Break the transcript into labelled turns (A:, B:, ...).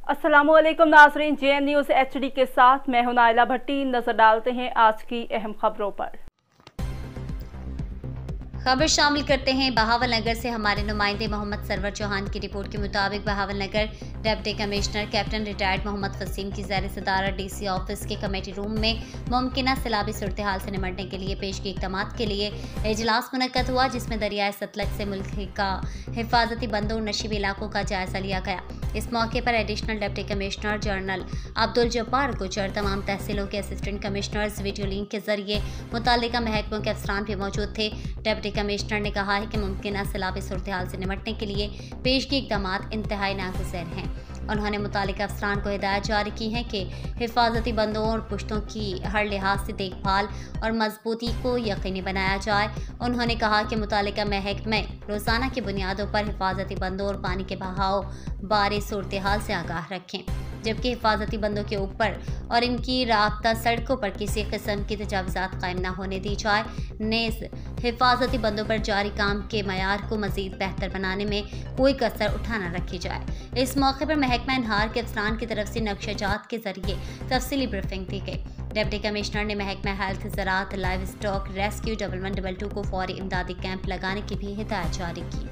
A: अस्सलामुअलैकुम नाज़रीन, JN news HD के साथ मैं हूं नाइला भट्टी। नजर डालते हैं आज की अहम खबरों पर।
B: खबर शामिल करते हैं बहावल नगर से। हमारे नुमाइंदे मोहम्मद सरवर चौहान की रिपोर्ट के मुताबिक Bahawal Nagar deputy commissioner captain retired Mohammad Faseem की ज़ेर सदारत DC ऑफिस के कमेटी रूम में मुमकिन सैलाबी सूरत हाल से निपटने के लिए पेशगी इक़दाम के लिए इजलास मुनक्कद हुआ, जिसमें दरियाए सतलज से मुल्क का हिफाजती बंदों और नशीबी इलाकों का जायजा लिया गया। इस मौके पर additional deputy commissioner general Abdul Jabbar गुजर, तमाम तहसीलों के असिस्टेंट कमिश्नर्स वीडियो लिंक के जरिए मुताल्लिका महकमों के अफसरान भी मौजूद थे। डिप्टी कमिश्नर ने कहा है कि मुमकिन सैलाबी सूरत हाल से निपटने के लिए पेशगी इक़दाम इंतहाई नागुज़ैर हैं। उन्होंने मुताल्लिका अफसरान को हिदायत जारी की है कि हिफाजती बंदों और पुश्तों की हर लिहाज से देखभाल और मजबूती को यकीनी बनाया जाए। उन्होंने कहा कि मुताल्लिका महकमे रोज़ाना की बुनियादों पर हिफाजती बंदों और पानी के बहाव बारे सूरत हाल से आगाह रखें, जबकि हिफाजती बंदों के ऊपर और इनकी राब्ता सड़कों पर किसी किस्म की तजावुज़ात कायम न होने दी जाए। नेज़ हिफाजती बंदों पर जारी काम के मयार को मज़ीद बेहतर बनाने में कोई कसर उठा न रखी जाए। इस मौके पर महकमा इनहार के अफसरान की तरफ से नक्शेजात के जरिए तफसीली ब्रीफिंग दी गई। डिप्टी कमिश्नर ने महकमा हेल्थ, ज़राअत, लाइव स्टॉक रेस्क्यू 1122 को फौरी इमदादी कैंप लगाने की भी हिदायत जारी की।